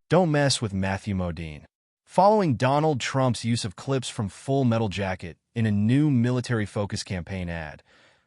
Don't mess with Matthew Modine. Following Donald Trump's use of clips from Full Metal Jacket in a new military-focused campaign ad,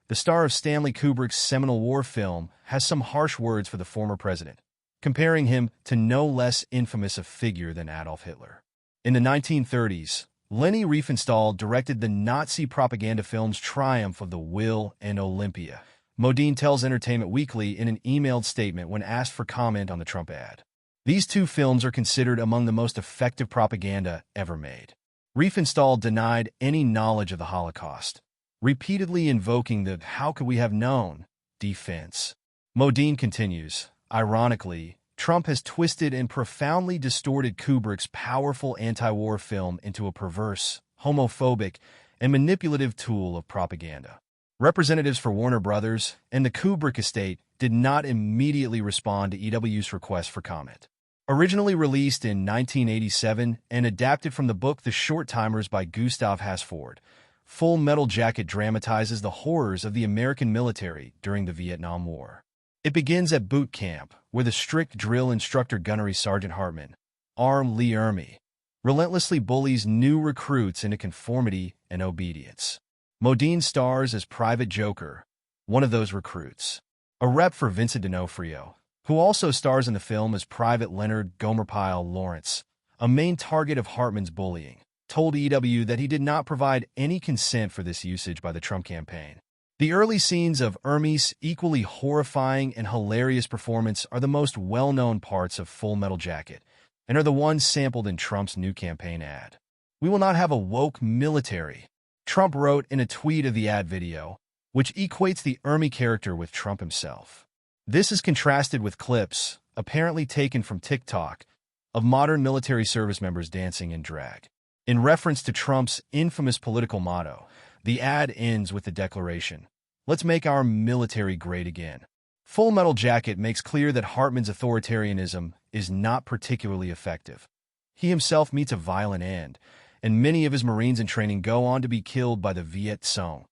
the star of Stanley Kubrick's seminal war film has some harsh words for the former president, comparing him to no less infamous a figure than Adolf Hitler. In the 1930s, Leni Riefenstahl directed the Nazi propaganda films Triumph of the Will and Olympia. Modine tells Entertainment Weekly in an emailed statement when asked for comment on the Trump ad. These two films are considered among the most effective propaganda ever made. Riefenstahl denied any knowledge of the Holocaust, repeatedly invoking the "how could we have known" defense. Modine continues, ironically, Trump has twisted and profoundly distorted Kubrick's powerful anti-war film into a perverse, homophobic, and manipulative tool of propaganda. Representatives for Warner Brothers and the Kubrick estate did not immediately respond to EW's request for comment. Originally released in 1987 and adapted from the book The Short Timers by Gustav Hasford, Full Metal Jacket dramatizes the horrors of the American military during the Vietnam War. It begins at boot camp, where the strict drill instructor Gunnery Sergeant Hartman, Arm Lee Ermey, relentlessly bullies new recruits into conformity and obedience. Modine stars as Private Joker, one of those recruits, a rep for Vincent D'Onofrio, who also stars in the film as Private Leonard Gomerpile Lawrence, a main target of Hartman's bullying, told EW that he did not provide any consent for this usage by the Trump campaign. The early scenes of Ermey's equally horrifying and hilarious performance are the most well-known parts of Full Metal Jacket, and are the ones sampled in Trump's new campaign ad. "We will not have a woke military," Trump wrote in a tweet of the ad video, which equates the Ermey character with Trump himself. This is contrasted with clips, apparently taken from TikTok, of modern military service members dancing in drag. In reference to Trump's infamous political motto, the ad ends with the declaration, "Let's make our military great again." Full Metal Jacket makes clear that Hartman's authoritarianism is not particularly effective. He himself meets a violent end, and many of his Marines in training go on to be killed by the Viet Cong,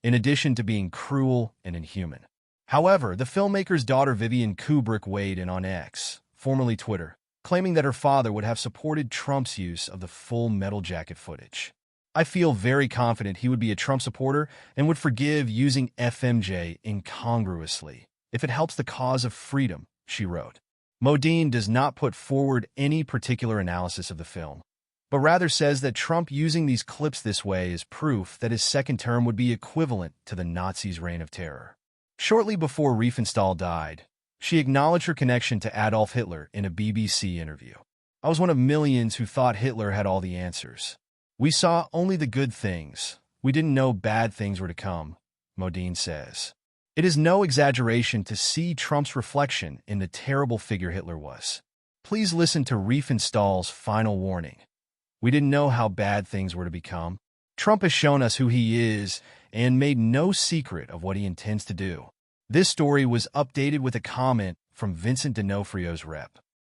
in addition to being cruel and inhuman. However, the filmmaker's daughter Vivian Kubrick weighed in on X, formerly Twitter, claiming that her father would have supported Trump's use of the Full Metal Jacket footage. "I feel very confident he would be a Trump supporter and would forgive using FMJ incongruously if it helps the cause of freedom," she wrote. Modine does not put forward any particular analysis of the film, but rather says that Trump using these clips this way is proof that his second term would be equivalent to the Nazis' reign of terror. Shortly before Riefenstahl died, she acknowledged her connection to Adolf Hitler in a BBC interview. "I was one of millions who thought Hitler had all the answers. We saw only the good things. We didn't know bad things were to come," Modine says. It is no exaggeration to see Trump's reflection in the terrible figure Hitler was. Please listen to Riefenstahl's final warning. "We didn't know how bad things were to become. Trump has shown us who he is and made no secret of what he intends to do." This story was updated with a comment from Vincent D'Onofrio's rep.